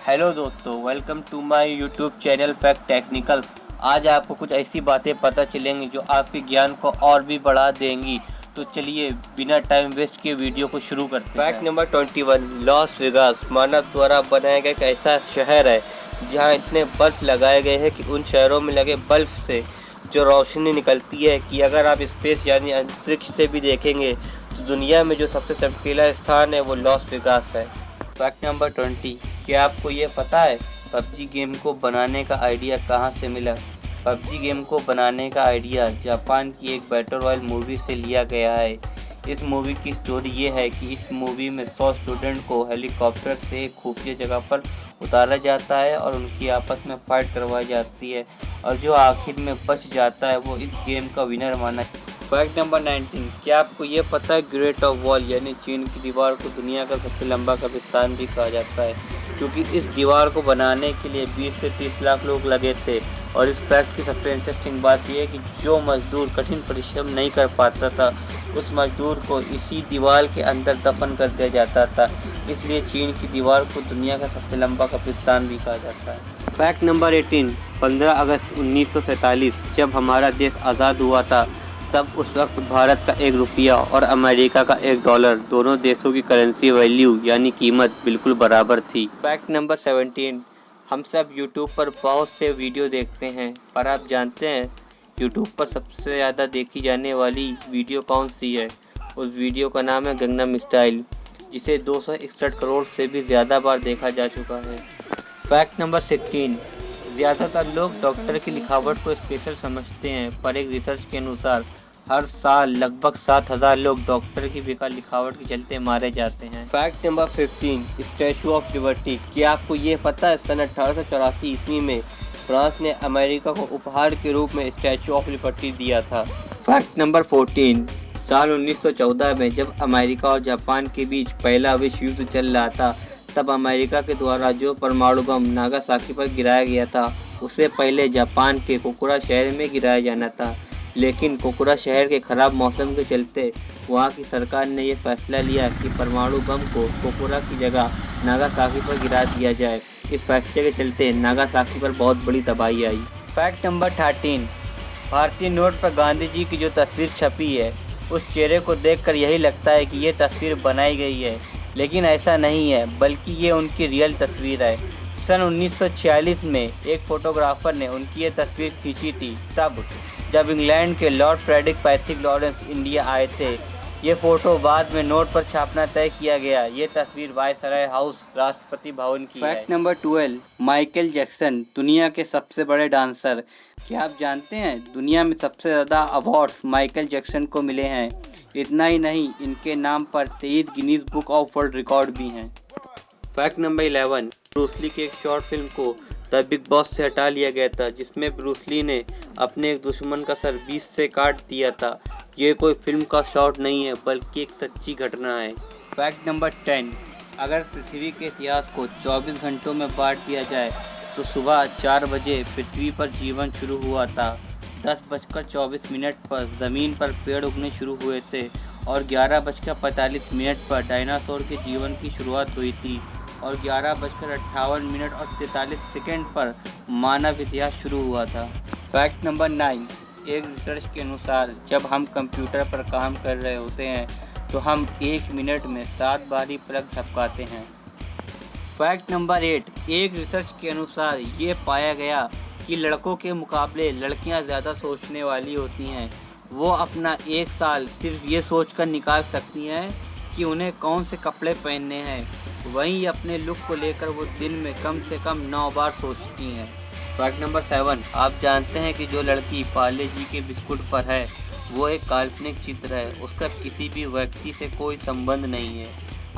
Hello दोस्तों, welcome to my YouTube channel Fact Technical. आज आपको कुछ ऐसी बातें पता चलेंगी जो आपके ज्ञान को और भी बढ़ा देंगी। तो चलिए बिना टाइम वेस्ट के वीडियो को शुरू करते हैं। फैक्ट नंबर 21, लॉस वेगास मानव द्वारा बनाया गया एक ऐसा शहर है जहां इतने बल्ब लगाए गए हैं कि उन शहरों में लगे बल्ब से जो रोशनी निकलती है कि अगर आप स्पेस यानी अंतरिक्ष से भी देखेंगे तो दुनिया में जो सबसे चमकीला स्थान है वो लॉस वेगास है। फैक्ट नंबर 20, क्या आपको ये पता है पबजी गेम को बनाने का आइडिया कहाँ से मिला? पबजी गेम को बनाने का आइडिया जापान की एक बैटल रॉयल मूवी से लिया गया है। इस मूवी की स्टोरी ये है कि इस मूवी में 100 स्टूडेंट को हेलीकॉप्टर से एक खुफिया जगह पर उतारा जाता है और उनकी आपस में फाइट करवाई जाती है और जो आखिर में बच जाता है वो इस गेम का विनर माना। फैक्ट नंबर 19, क्या आपको ये पता है ग्रेट वॉल यानी चीन की दीवार को दुनिया का सबसे लंबा कब्रिस्तान भी कहा जाता है, क्योंकि इस दीवार को बनाने के लिए 20 से 30 लाख लोग लगे थे। और इस फैक्ट की सबसे इंटरेस्टिंग बात यह है कि जो मजदूर कठिन परिश्रम नहीं कर पाता था उस मजदूर को इसी दीवार के अंदर दफन कर दिया जाता था, इसलिए चीन की दीवार को दुनिया का सबसे लंबा कब्रिस्तान भी कहा जाता है। फैक्ट नंबर 18, 15 अगस्त 1947 जब हमारा देश आज़ाद हुआ था तब उस वक्त भारत का ₹1 और अमेरिका का $1 दोनों देशों की करेंसी वैल्यू यानी कीमत बिल्कुल बराबर थी। फैक्ट नंबर 17, हम सब यूट्यूब पर बहुत से वीडियो देखते हैं, पर आप जानते हैं यूट्यूब पर सबसे ज़्यादा देखी जाने वाली वीडियो कौन सी है? उस वीडियो का नाम है गंगनम स्टाइल, जिसे 261 करोड़ से भी ज़्यादा बार देखा जा चुका है। फैक्ट नंबर 16, ज़्यादातर लोग डॉक्टर की लिखावट को स्पेशल समझते हैं, पर एक रिसर्च के अनुसार हर साल लगभग 7,000 लोग डॉक्टर की बेकार लिखावट के चलते मारे जाते हैं। Fact number 15, statue of liberty. क्या आपको ये पता है सन 1884 ईस्वी में फ्रांस ने अमेरिका को उपहार के रूप में स्टैचू ऑफ लिबर्टी दिया था। फैक्ट नंबर 14, साल 1914 में जब अमेरिका और जापान के बीच पहला विश्व युद्ध चल रहा था तब अमेरिका के द्वारा जो परमाणु बम नागासाकी पर गिराया गया था उसे पहले जापान के कोकुरा शहर में गिराया जाना था, लेकिन कोकुरा शहर के खराब मौसम के चलते वहां की सरकार ने यह फैसला लिया कि परमाणु बम को कोकुरा की जगह नागासाकी पर गिरा दिया जाए। इस फैसले के चलते नागासाकी पर बहुत बड़ी तबाही आई। फैक्ट नंबर 13, भारतीय नोट पर गांधी जी की जो तस्वीर छपी है उस चेहरे को देखकर यही लगता है कि ये तस्वीर बनाई गई है, लेकिन ऐसा नहीं है, बल्कि ये उनकी रियल तस्वीर है। सन 1946 में एक फोटोग्राफर ने उनकी ये तस्वीर खींची थी तब जब इंग्लैंड के Lord Frederick Pethick Lawrence India आए थे। ये फ़ोटो बाद में नोट पर छापना तय किया गया। ये तस्वीर वायसराय हाउस राष्ट्रपति भवन की है। फैक्ट नंबर 12, माइकल जैक्सन दुनिया के सबसे बड़े डांसर। क्या आप जानते हैं दुनिया में सबसे ज़्यादा अवार्ड्स माइकल जैक्सन को मिले हैं? इतना ही नहीं, इनके नाम पर 23 Guinness book of world record भी हैं। फैक्ट नंबर 11, ब्रूस ली की एक शॉर्ट फिल्म को द बिग बॉस से हटा लिया गया था जिसमें ब्रूस ली ने अपने एक दुश्मन का सर 20 से काट दिया था। ये कोई फिल्म का शॉट नहीं है बल्कि एक सच्ची घटना है। फैक्ट नंबर 10, अगर पृथ्वी के इतिहास को 24 घंटों में बांट दिया जाए तो सुबह 4 बजे पृथ्वी पर जीवन शुरू हुआ था, 10:24 पर ज़मीन पर पेड़ उगने शुरू हुए थे और 11:45 पर डायनासोर के जीवन की शुरुआत हुई थी और 11:58 और 43 पर मानव इतिहास शुरू हुआ था। फैक्ट नंबर 9, एक रिसर्च के अनुसार जब हम कंप्यूटर पर काम कर रहे होते हैं तो हम 1 मिनट में 7 बार ही प्लग झपकाते हैं। फैक्ट नंबर 8, एक रिसर्च के अनुसार ये पाया गया कि लड़कों के मुकाबले लड़कियां ज़्यादा सोचने वाली होती हैं। वो अपना 1 साल सिर्फ ये सोचकर निकाल सकती हैं कि उन्हें कौन से कपड़े पहनने हैं, वहीं अपने लुक को लेकर वो दिन में कम से कम 9 बार सोचती हैं। फैक्ट नंबर 7, आप जानते हैं कि जो लड़की पार्ले जी के बिस्कुट पर है वो एक काल्पनिक चित्र है, उसका किसी भी व्यक्ति से कोई संबंध नहीं है।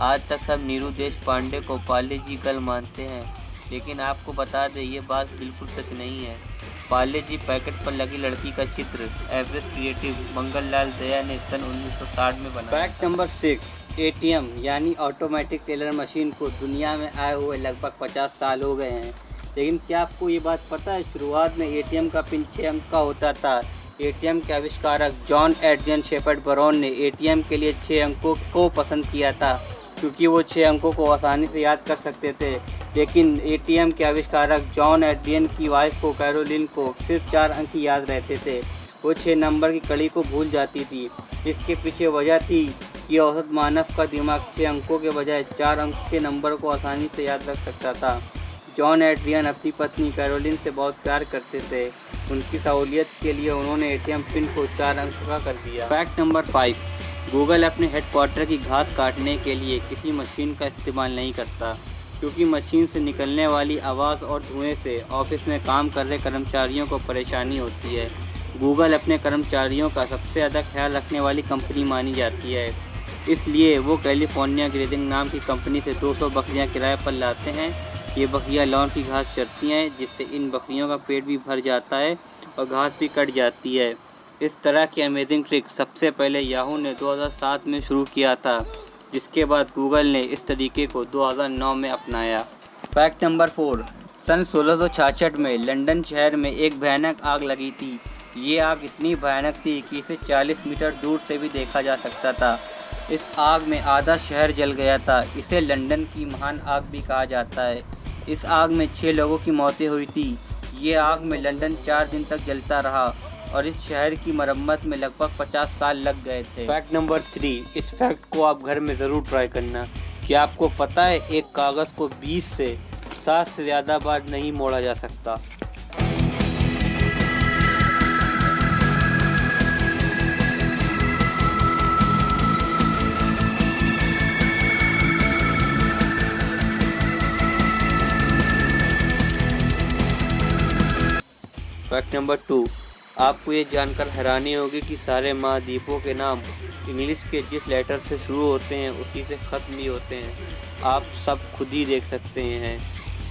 आज तक सब नीरू देशपांडे को पार्ले जी गर्ल मानते हैं, लेकिन आपको बता दें ये बात बिल्कुल सच नहीं है। पार्ले जी पैकेट पर लगी लड़की का चित्र एवरेस्ट क्रिएटिव मंगल लाल दया ने सन 1960 में बनाया। फैक्ट नंबर 6, ATM यानी ऑटोमेटिक टेलर मशीन को दुनिया में आए हुए लगभग 50 साल हो गए हैं, लेकिन क्या आपको ये बात पता है शुरुआत में ATM का पिन 6 अंक का होता था। ATM के आविष्कारक जॉन एड्रियन शेफर्ड बरौन ने ATM के लिए 6 अंकों को पसंद किया था क्योंकि वो 6 अंकों को आसानी से याद कर सकते थे। लेकिन एटीएम के आविष्कारक जॉन एड्रियन की वाइफ को कैरोलिन को सिर्फ 4 अंक ही याद रहते थे। वो 6 नंबर की कड़ी को भूल जाती थी। इसके पीछे वजह थी कि औसत मानव का दिमाग 6 अंकों के बजाय 4 अंक के नंबर को आसानी से याद रख सकता था। जॉन एड्रियन अपनी पत्नी कैरोलिन से बहुत प्यार करते थे। उनकी सहूलियत के लिए उन्होंने एटीएम पिन को 4 अंक का कर दिया। फैक्ट नंबर 5, गूगल अपने हेडक्वार्टर की घास काटने के लिए किसी मशीन का इस्तेमाल नहीं करता, क्योंकि मशीन से निकलने वाली आवाज़ और धुएं से ऑफिस में काम कर रहे कर्मचारियों को परेशानी होती है। गूगल अपने कर्मचारियों का सबसे ज़्यादा ख्याल रखने वाली कंपनी मानी जाती है, इसलिए वो कैलिफोर्निया ग्रेजिंग नाम की कंपनी से 200 बकरियां किराए पर लाते हैं। ये बकरियां लॉन की घास चरती हैं, जिससे इन बकरियों का पेट भी भर जाता है और घास भी कट जाती है। इस तरह की अमेजिंग ट्रिक सबसे पहले याहू ने 2007 में शुरू किया था, जिसके बाद गूगल ने इस तरीके को 2009 में अपनाया। फैक्ट नंबर 4, सन 1666 में लंदन शहर में एक भयानक आग लगी थी। ये आग इतनी भयानक थी कि इसे 40 मीटर दूर से भी देखा जा सकता था। इस आग में आधा शहर जल गया था। इसे लंदन की महान आग भी कहा जाता है। इस आग में 6 लोगों की मौतें हुई थी। ये आग में लंदन 4 दिन तक जलता रहा और इस शहर की मरम्मत में लगभग 50 साल लग गए थे। फैक्ट नंबर 3, इस फैक्ट को आप घर में ज़रूर ट्राई करना। क्या आपको पता है एक कागज़ को 20 से 7 से ज़्यादा बार नहीं मोड़ा जा सकता। फैक्ट नंबर 2, आपको ये जानकर हैरानी होगी कि सारे महाद्वीपों के नाम इंग्लिश के जिस लेटर से शुरू होते हैं उसी से ख़त्म भी होते हैं। आप सब खुद ही देख सकते हैं,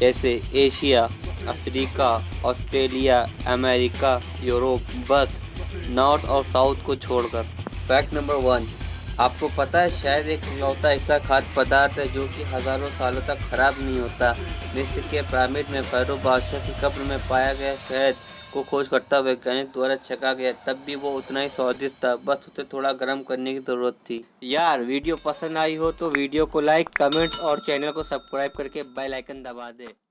जैसे Asia, Africa, Australia, America, Europe, बस नॉर्थ और साउथ को छोड़कर। फैक्ट नंबर 1, आपको पता है शहद एक इकलौता ऐसा खाद्य पदार्थ है जो कि हज़ारों सालों तक ख़राब नहीं होता। मिस्र के पिरामिड में फ़ारो बादशाह की कब्र में पाया गया शहद को खोजकर्ता वैज्ञानिक द्वारा छका गया, तब भी वो उतना ही स्वादिष्ट था, बस उसे थोड़ा गर्म करने की ज़रूरत थी। यार वीडियो पसंद आई हो तो वीडियो को लाइक, कमेंट्स और चैनल को सब्सक्राइब करके बेल आइकन दबा दे।